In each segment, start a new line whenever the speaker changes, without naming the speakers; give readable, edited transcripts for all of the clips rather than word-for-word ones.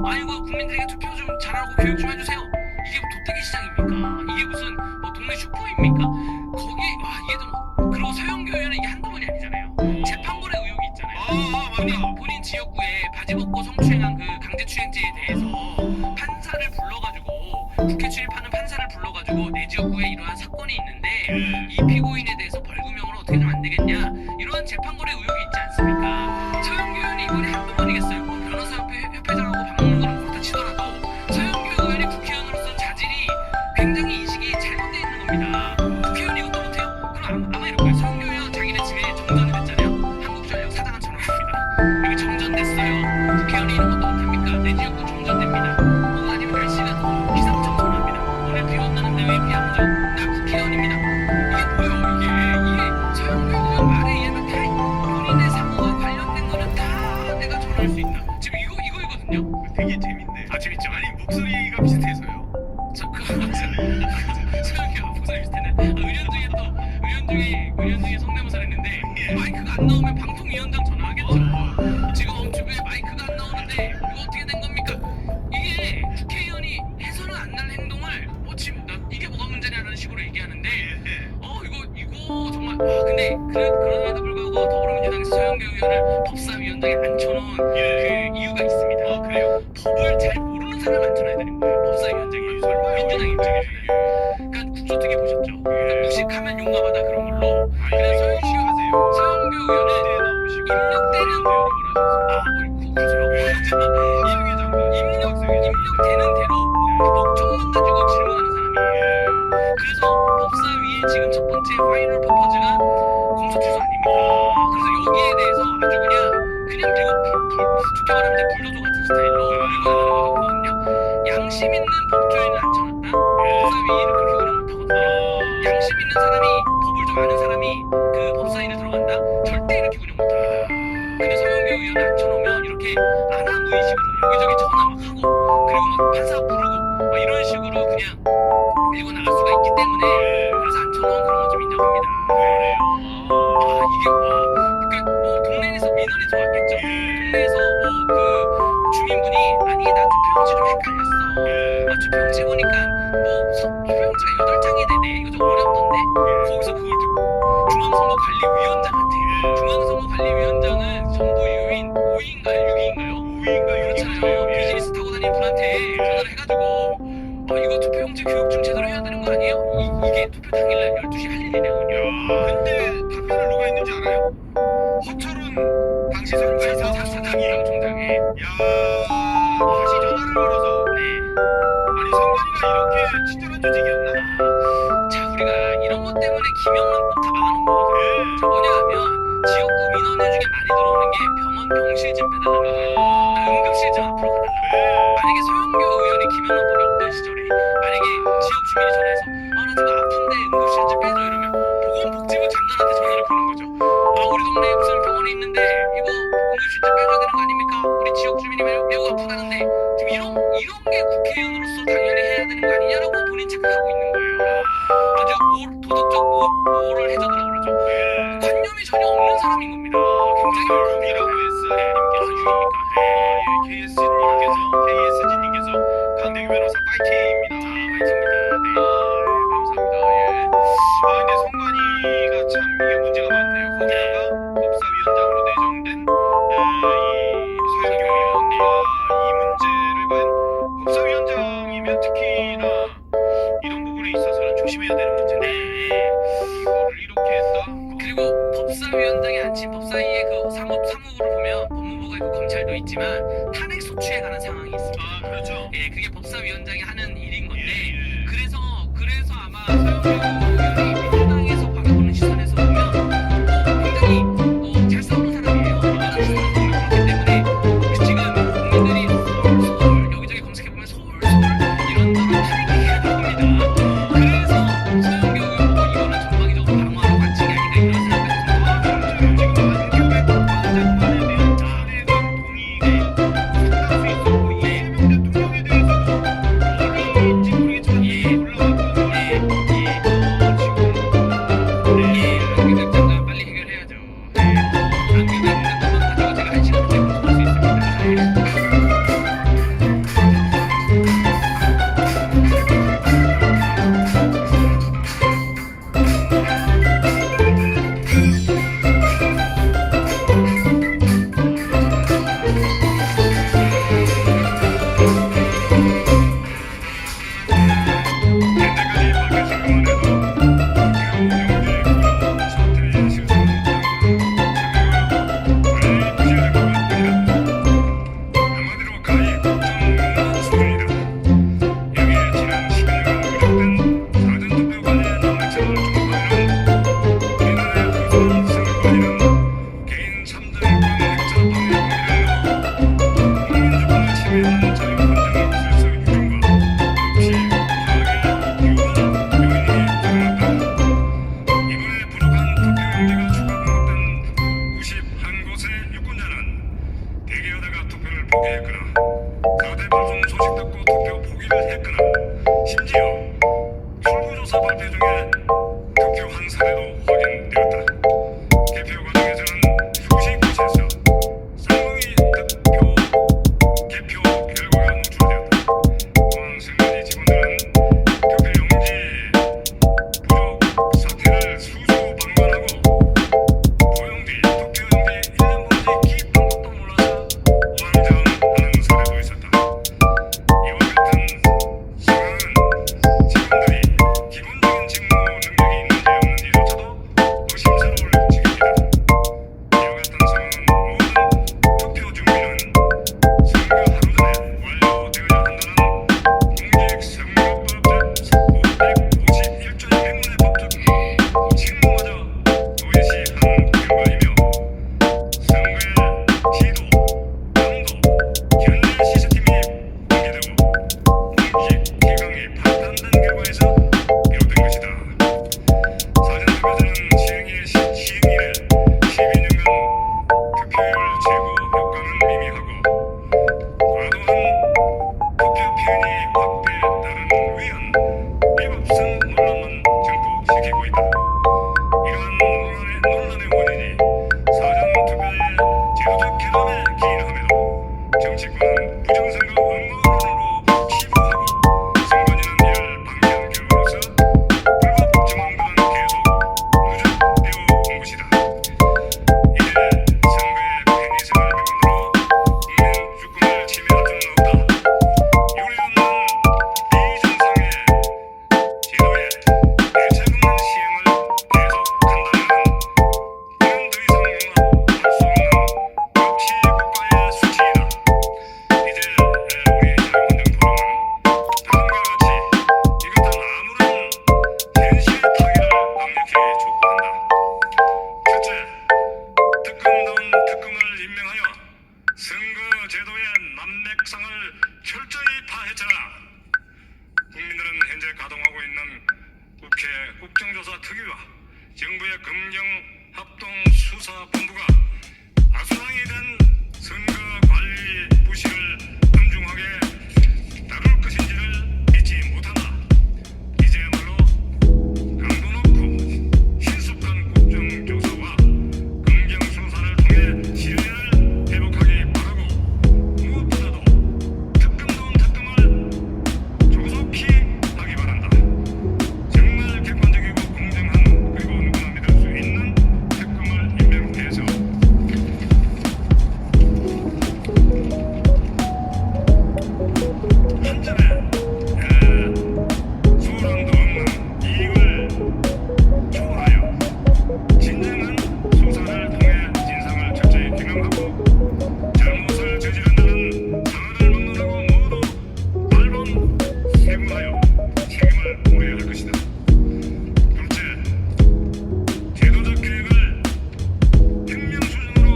아이고 국민들에게 투표 좀 잘하고 교육 좀 해주세요. 이게 도떼기 시장입니까? 이게 무슨 뭐 동네 슈퍼입니까? 거기 와 이게 좀 그리고 서영교 의원은 이게 한두 번이 아니잖아요. 재판거래 의혹이 있잖아요. 본인 지역구에 바지 벗고 성추행한 그 강제추행죄에 대해서 판사를 불러가지고 국회 출입하는 판사를 불러가지고 내 지역구에 이러한 사건이 있는데 이 피고인에 대해서 벌금형으로 어떻게 좀 안 되겠냐 이러한 재판거래 의혹이 있지 않습니까? 서영교 의원이 이번에 한두 번이겠어요. 뭐 변호사협회장하고 밥 먹는 거는 그렇다 치더라도 서영교 의원이 국회의원으로서 자질이 굉장히 인식이 잘못되어 있는 겁니다. 국회의원 이것도 못해요? 그럼 아마 이럴 거예요. 서영교 의원 자기네 집에 정전이 됐잖아요. 한국전력 사장한 전화입니다. 여기 정전됐어요. 국회의원이 이런 것도 못합니까? 내 지역구 정전됩니다. 뭐 아니면 날씨가 더워 기상청 전화합니다. 오늘 비 온다는데 왜 비 안 오죠? 나 국회의원입니다. 이게 뭐예요 이게 서영교 의원 말에 의하면 다 본인의 사고와 관련된 거는 다 내가 전화할 수 있다. 지금 이거거든요.
되게 재밌네.
아 재밌죠?
아니 목소리가 비슷해서요.
저 그거 맞아요. 서영교 목소리 비슷했네. 의원 중에 성대모사를 했는데 마이크가 안 나오면 방통위원장 전화하겠죠. 지금 엄주부에 마이크가 안 나오는데 이거 어떻게 된 겁니까? 이게 국회의원이 해서는 안 날 행동을 지금 이게 뭐가 문제냐라는 식으로 얘기하는데 이거 정말 근데 그럼에도 불구하고 더불어민주당에서 서영교 의원을 법사위원장에 앉혀놓은 그 이유가 있습니다.
아 그래요?
법을 잘 모르는 사람 앉혀놔야 되는 거예요. 법사위원장이
설마요?
민주당 입장에서. 그러니까 국조특위 보셨죠? 그러니까 무식하면 용감하다 그런 걸로. 그래서 서영교 의원은 입력되는 입력되는 대로 목적만 가지고 질문하는 사람이에요. 그래서 법사위에 지금 첫 번째 파이널 퍼포즈가 공소 취소 아닙니까? 그래서 여기에 대해서 아주 그냥 그리고 좋게 말하면 이제 불도저 같은 스타일로 밀고 나가는 거거든요. 양심 있는 법조인을 앉혀놨다. 법사위를 그렇게 운영 못하거든요. 양심 있는 사람이 법을 좀 아는 사람이 그 법사위를 들어간다. 절대 이렇게 운영 못합니다. 근데 서영교 의원을 앉혀놓으면 이렇게 안하무의식으로 여기저기 전화 막 하고 그리고 막 판사 부르고 막 이런 식으로 그냥 밀고 나갈 수가 있기 때문에 그래서 앉혀놓은 그런 건 좀 인정합니다. 이게 그러니까 뭐 동네에서 민원이 들어왔겠죠. 동네에서 뭐 그 주민분이 아니 나 투표용지 좀 헷갈렸어. 투표용지 보니까 뭐 투표용지가 8장이 되네. 이거 좀 어렵던데. 거기서 그걸 듣고 중앙선거관리위원장한테 중앙선거관리위원장은 정부 유인 5위인가요? 6위인가요?
5위인가요?
그렇잖아요. 비즈니스 타고 다니는 분한테 전화를 해가지고 이거 투표용지 교육 좀 제대로 해야 되는 거 아니에요? 이게 투표 당일날 12시 할 일이네요.
근데 답변을 누가 했는지 알아요? 허철은 당시 사장이에요.
총장에.
다시 전화를 걸어서 아니 선관위가 이렇게 친절한 조직이었나?
자 우리가 이런 것 때문에 김영란 꼭 다 막아놓은 거거든요. 자 뭐냐 하면 지역구 민원인 중에 많이 들어오는 게 병원 병실 좀 빼달라는 거예요. 응급실 좀 앞으로 가달라고. 만약에 서영교 의원이 김영란법이 없던 시절에 만약에 지역 주민이 전화해서 나 지금 아픈데 응급실 좀 빼줘 이러면 보건복지부 장관한테 전화를 거는 거죠. 우리 동네에 무슨 병원이 있는데 이거 응급실 좀 빼줘야 되는 거 아닙니까? 우리 지역 주민이 매우 아프다는데 지금 이런 게 국회의원으로서 당연히 해야 되는 거 아니냐라고 본인 착각하고 있는 거예요. 아주 도덕적 모를 해저드라고 그러죠. 관념이 전혀 없는 사람인 겁니다. 굉장히
유이라고 했어요.
유입니까?
KSG님께서 강대규 변호사 파이팅입니다.
파이팅입니다.
감사합니다. 근데 선관위가 참 이게 문제가 많네요. 거기다가 법사위원장으로 내정된 이 서영교 의원과 이 문제를 과연 법사위원장이면 특히나 이런 부분에 있어서는 조심해야 되는 문제인데 이거를 이렇게 했다.
그리고 법사위원장에 앉힌 법사위의 그 사무부를 보면 법무부가 있고 검찰도 있지만 탄핵 소추에 관한 상황이 있습니다.
그렇죠.
그게 법사위원장이 하는 일인 건데 그래서 아마 서영교 의원이 민주당에서 바라보는 시선에서 보면 굉장히 잘 싸우는 사람이에요. 민주당 시선에서 보면 그렇기 때문에 지금 국민들이 서울 여기저기 검색해보면 서울 이런 거를 탄핵해야 됩니다. 그래서 서영교 의원도 이거는 전방위적으로 방어하러 관측이 아닌가 이런 생각이 듭니다.
지금 안규백 장관에 대한 탄핵안 동의가 상당수 있었고 이재명 대통령에 대해서도 어디인지 모르겠지만 올라왔거든요. 지금 지배하는 자유헌정 질서 유린과 정치 파악의 이유와 요인이 드러났다. 이번에 부족한 투표용지가 추가 공급된 91곳의 유권자는 대개하다가 투표를 포기했거나 4대 불송 소식 듣고 투표 포기를 했거나 심지어 출구조사 발표 중에 투표한 사례도 확인되었다. 개표 과정에서는 수십 곳에서 쌍방의 개표 결과가 노출되었다. 또한 선관위 직원들은 투표용지 부족 사태를 수수 방관하고 투표용지 1년 번째 기입한 것도 몰라서 완전하는 사례도 있었다. 이와 같은 상황은 직원들이 기본적인 직무 능력이 있는지 없는지조차도 의심스러울 지경이다. 이와 같은 상황은 모든 투표 준비는 선거 하루 전에 완료되어야 한다는 공직선거법 제551조의 명문의 법적 책무마저 도외시한 결과이며 선거의 시도, 당도, 견제 시스템이 붕괴되고 공직 기강이 파탄된 결과에서 비롯된 것이다. 사전투표제는 시행 이래 12년간 투표율 제고 효과는 미미하고 과도한 투표 편의 확대에 따른 위헌, 위법성 논란만 증폭시키고 있다. 이러한 논란의 원인이 사전투표의 제도적 개념에 기인함에도 정치권은 부정선거 음모론으로 치부하고 선관위는 이를 방지한 결과로서 불법 정황들은 계속 누적되어 온 것이다. 이제 선거의 편의성을 명분으로 국민 주권을 침해할 수는 없다. 요리 없는 비정상의 제도에 대책 없는 시행을 계속한다면 이는 더 이상 용납할 수 없는 법치 국가의 수치이다. 이제 우리 자유헌정 토론은 다음과 같이 이것은 아무런 현실의 타결을 강력히 촉구한다. 첫째, 특검다운 특검을 임명하여 선거 제도의 난맥상을 철저히 파헤쳐라. 국민들은 현재 가동하고 있는 국회 국정조사 특위와 정부의 검경합동수사본부가 아수랑이 된 선거 관리 부실을 엄중하게 다룰 것인지를 믿지 못한다. 이제야말로 강도 높고 신속한 국정조사와 검경수사를 통해 신뢰를 회복하기 바라고 무엇보다도 특검다운 특검을 조속히 하기 바란다. 정말 객관적이고 공정한 그리고 누구나 믿을 수 있는 특검을 임명해서 한 점에 소란도 없는 이익을 초월하여 진정한 수사를 통해 진상을 철저히 규명하고 잘못을 저지른 자는 상한을 막론하고 모두 반론 세분하여 책임을 물어야 할 것이다. 둘째, 제도적 계획을 혁명 수준으로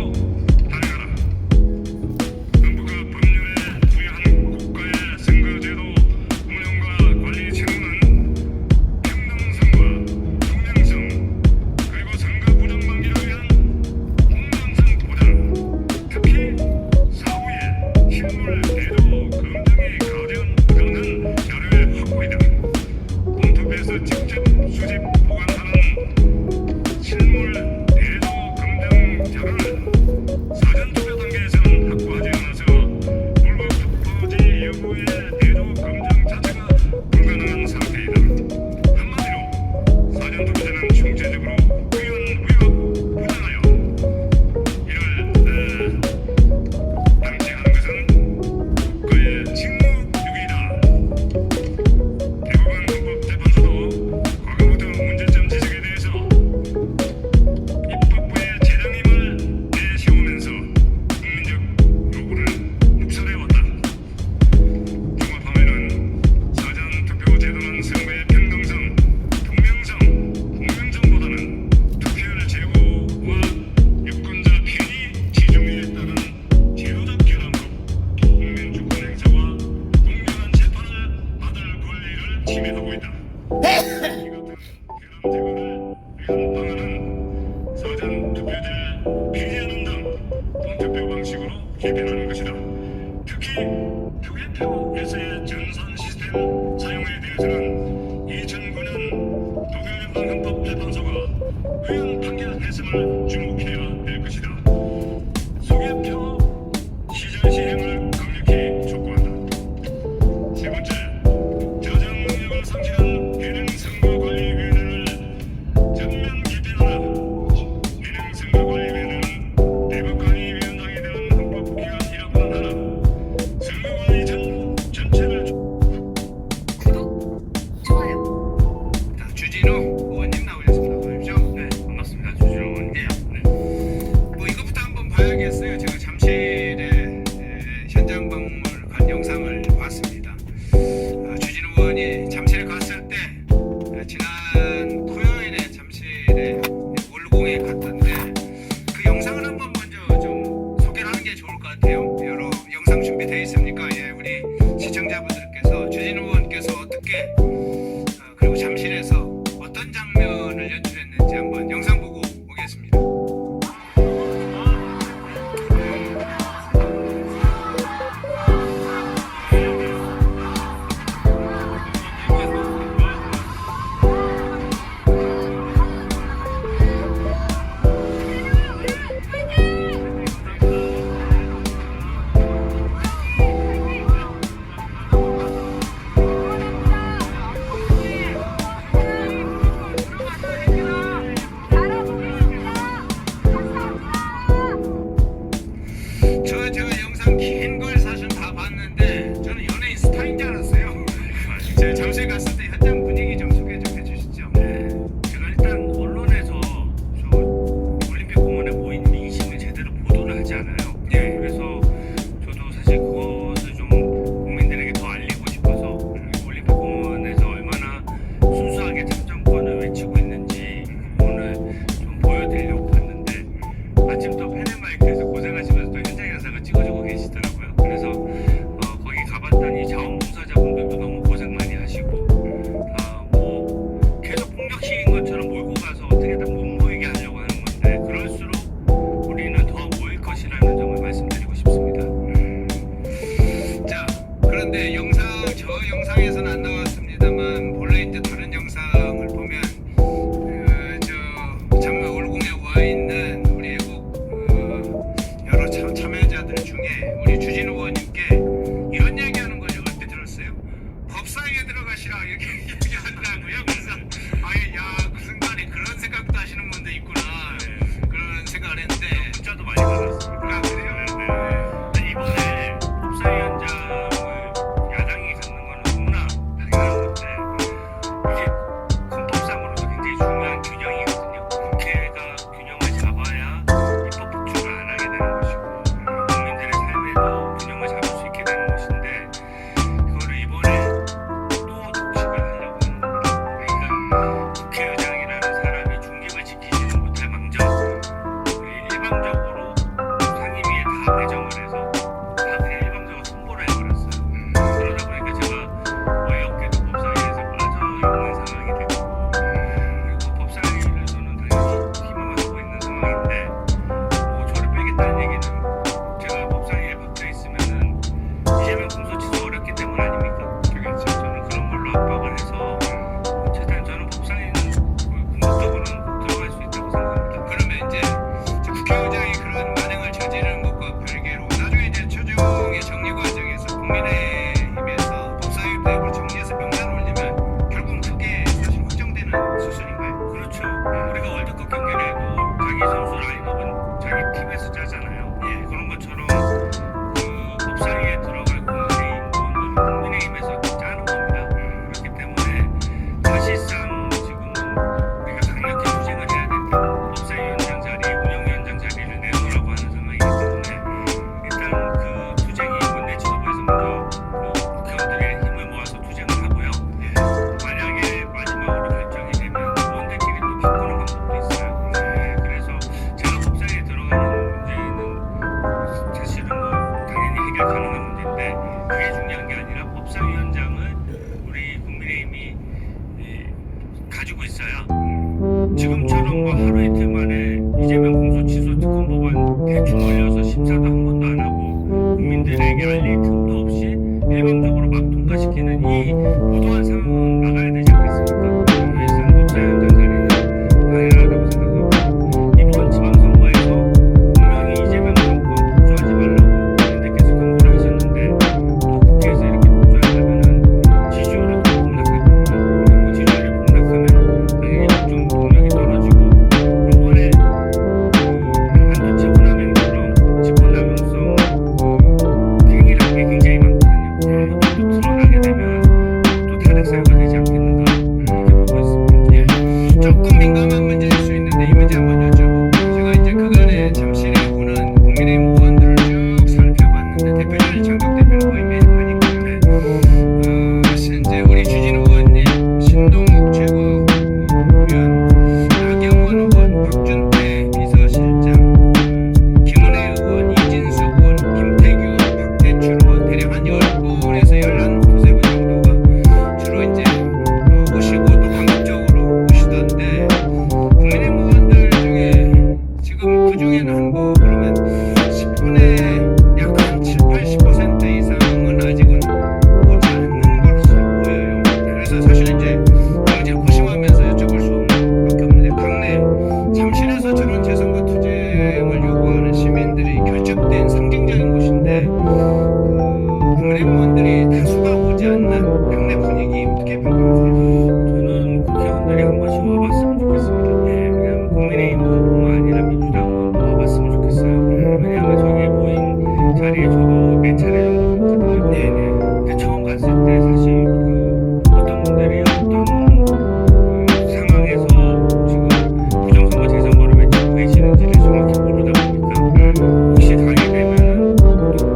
달려가라. 정부가 법률에 부여한 국가의 선거제도 운영과 관리 책무는 평등성과 투명성 그리고 선거 부정 방지를 위한 공정성 보장, 특히 사후에 실물 대조 검증이 가능한 자료의 확보이다. 본투표에서 직접 수집 보관하는 실물 대조 검증 자료를 사전투표 단계에서는 확보하지 않아서 불법 투표지 여부의 대조 검증 자체가 불가능한 상태이다. 한마디로 사전투표제는 총체적으로 위헌, 위법, 부당하여 이를 방치하는 것은 국가의 직무유기이다. 대법원 헌법재판소도 과거부터 문제점 지적을 침해하고 있다. 이 같은 괴람 제거를 위한 방안은 사전 투표제를 폐지하는 등 동투표 방식으로 개편하는 것이다. 특히 투개표에서의 전산 시스템 사용에 대해서는 2009년 독일연방헌법 재판소가 의원 판결 해석을 주목해야 될 것이다. 소개표 시절 시행을 강력히 촉구한다. 세 번째, 저장 능력을 상실한 대능선거관리위원회를 전면 개편하라. 대능선거관리위원회는 대법관리위원장에 대한 헌법기관이라고는 하나 선거관리 전체를
구독, 좋아요.
자, 주진우 의원님 나오셨습니다. 어서 오십시오. 네, 반갑습니다. 주진우 의원님. 네. 뭐 이것부터 한번 봐야겠어요. 제가 잠실에 현장 방문을 간 영상을 봤습니다. 주진우 의원이 잠실에 갔을 때 지난 토요일에 잠실에 월공에 갔던데 그 영상을 한번 먼저 좀 소개를 하는 게 좋을 것 같아요. 여러 영상 준비되어 있습니까? 예, 우리 시청자분들께서 주진우 의원께서 어떻게 그리고 잠실에서 어떤 장면을 연출했는지 한번 영상 보고 오겠습니다. 제가 영상 긴 걸 사실 다 봤는데 저는 연예인 스타인 줄 알았어요. 제가 잠실 갔을 때 현장 분위기 좀 소개 좀 해주시죠. 네. 제가 일단 언론에서 저 올림픽 공원에 모인 민심을 제대로 보도를 하지 않아요. 예. 그래서 저도 사실 그것을 좀 국민들에게 더 알리고 싶어서 올림픽 공원에서 얼마나 순수하게 참정권을 외치고 있는지 오늘 좀 보여드리려고 봤는데 마침 또 팬앤마이크에서 고생하시면서 또 현장 영상을 찍어주고 계시더라고요. 그래서 거기 가봤더니 자원봉사자분들도 너무 고생 많이 하시고 뭐 계속 폭력 시인 것처럼 몰고 가서 어떻게든 못 모이게 하려고 하는 건데 그럴수록 우리는 더 모일 것이라는 점을 말씀드리고 싶습니다. 자, 그런데 저 영상에서는 안 나왔습니다만 본래 이제 다른 영상을 보면 잠깐 올공에 와 있는 우리 외국 여러 참여자들 중에 우리 주진우 의원님께 이런 얘기하는 걸 얼핏 들었어요. 법사위에 들어가시라 이렇게 얘기한다고요. 그래서 그 순간에 그런 생각도 하시는 분도 있구나 그런 생각을 했는데 문자도 많이 받았습니다. 그래요? 네. 이번에 법사위원장을 야당이 갖는 거는 너무나 당연한 건데 이게 헌법상으로도 굉장히 중요한 균형이거든요. 국회가 균형을 잡아야 입법 폭출을 안 하게 되는 것이고 국민들의 삶에도 균형을 잡을 수 있게 되는 것인데 그거를 이번에 또 독식을 하려고 하는 겁니다. 그러니까 국회의장이라는 사람이 중립을 지키지는 못할 망정 일방적으로 상임위에 다 배정을 해서 다 그냥 일방적으로 통보를 해버렸어요. 그러다 보니까 제가 어이없게도 법사위에서 빠져있는 상황이 됐고 그리고 법사위를 저는 당연히 희망하고 있는 상황인데 뭐 저를 빼겠다는 얘기는 제가 법사위에 박혀 있으면은 이재명 공소 취소 어렵기 때문 아닙니까? 그렇죠. 저는 그런 걸로 압박을 해서 최대한 저는 법사위는 궁극적으로는 꼭 들어갈 수 있다고 생각합니다. 그러면 이제 국회의장이 그런 만행을 저지르는 것과 별개로 나중에 이제 최종의 정리 과정에서 국민의힘에서 법사위 내부로 정리해서 명단을 올리면 결국 그게 사실 확정되는 수순인가요? 그렇죠. 우리가 월드컵 경기를 해도 자기 선수 라인업은 자기 팀에서 짜잖아요. 예, 그런 것처럼 그 법사위에 들어갈 국민의힘 분들은 국민의힘에서 짜는 겁니다. 그렇기 때문에 사실상 지금은 우리가 강력히 투쟁을 해야 된다. 법사위원장 자리, 운영위원장 자리를 내놓으라고 하는 상황이기 때문에 일단 그 투쟁이 원내 지도부에서 먼저 그 국회의원들의 힘을 모아서 투쟁을 하고요. 만약에 마지막으로 결정이 되면 의원들끼리 또 바꾸는 방법도 있어요. 그래서 제가 법사위에 들어가는 문제는 사실은 뭐 당연히 해결 가능한 문제인데 그게 중요한 게 아니라 법사위원장은 우리 국민의힘이
중에서 열한 두세 분 정도가 주로 이제 오시고 또 반복적으로 오시던데 국민의힘 의원들 중에 지금 그 중에는 한뭐 그러면 10분의 약 한 7, 80% 이상은 아직은 오지 않는 것으로 보여요. 그래서 사실 이제 제가 고심하면서 여쭤볼 수밖에 없는데 당내 잠실에서 저런 재선거 투쟁을 요구하는 시민들이 결집된 상징적인 곳인데 국민의힘 의원들이 다수가 오지 않는 당내 분위기 어떻게 평가하세요?
저는 국회의원들이 한 번씩 와봤으면 좋겠습니다. 왜냐하면 국민의힘 의원뿐만 아니라 민주당 의원도 와봤으면 좋겠어요. 왜냐하면 저기 모인 자리에 저도 몇 차례 정도 갔거든요. 근데 처음 갔을 때 사실 어떤 분들이 어떤 상황에서 지금 부정선거 재선거를 외치고 계시는지를 정확히 모르다 보니까 혹시 가게 되면은 또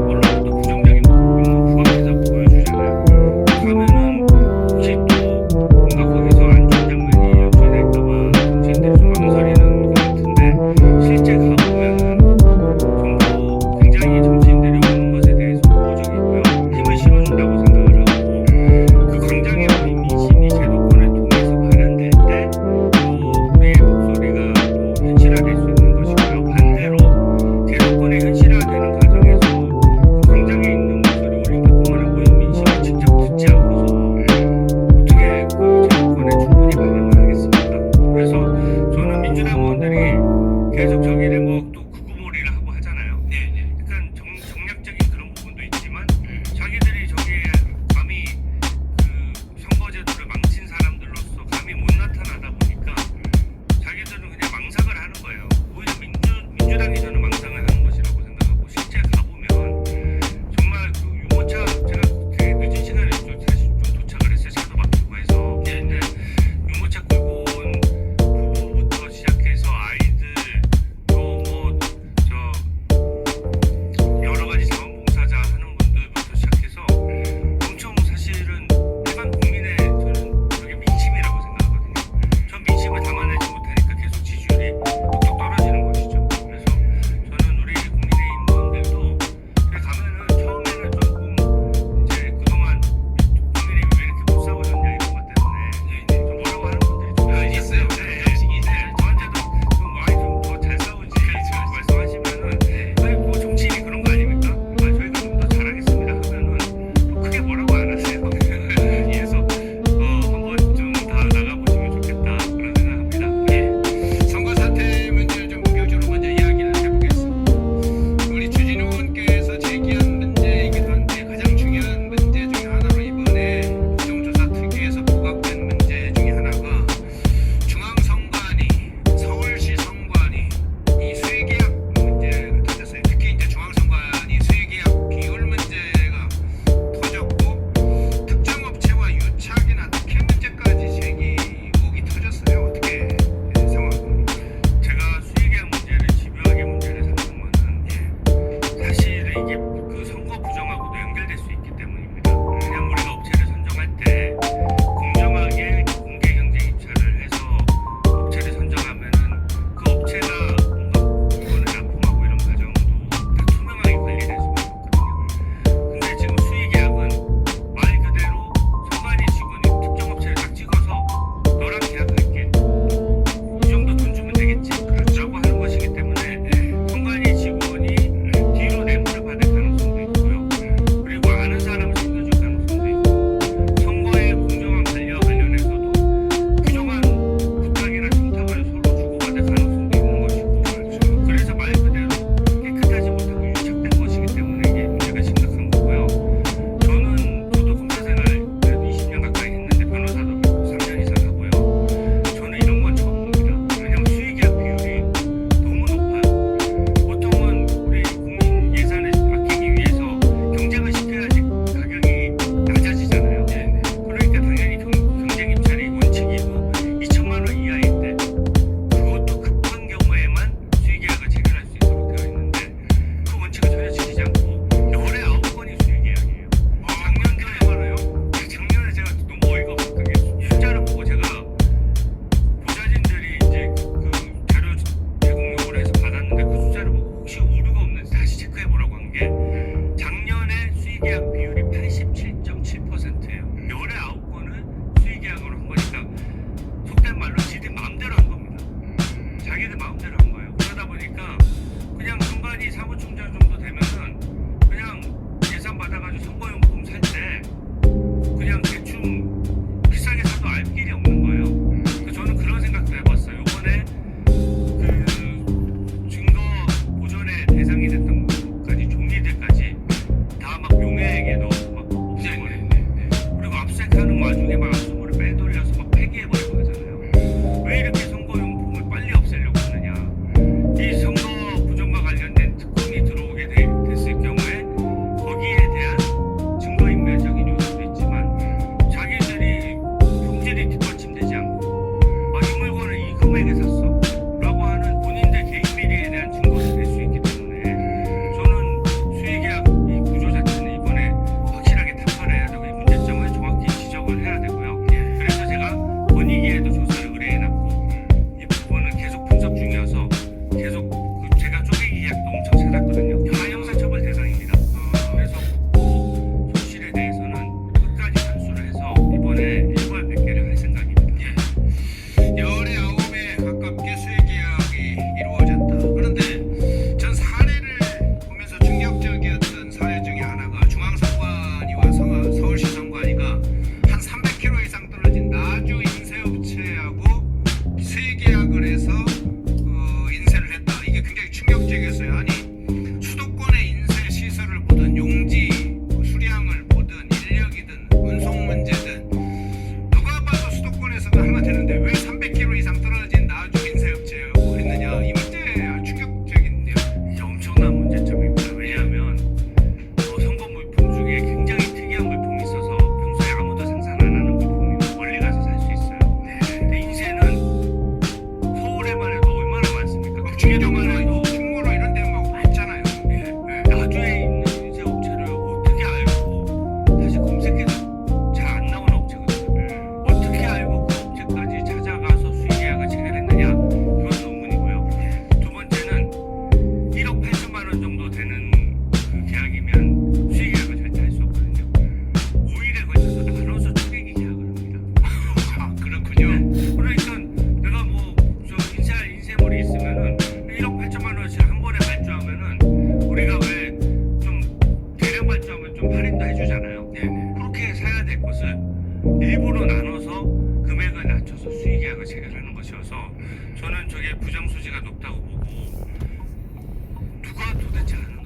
언론도 부정적인 부분 부각해서 보여주잖아요. 가면은 혹시 또 일부러 나눠서 금액을 낮춰서 수의계약을 체결하는 것이어서 저는 저게 부정수지가 높다고 보고 누가 도대체 아는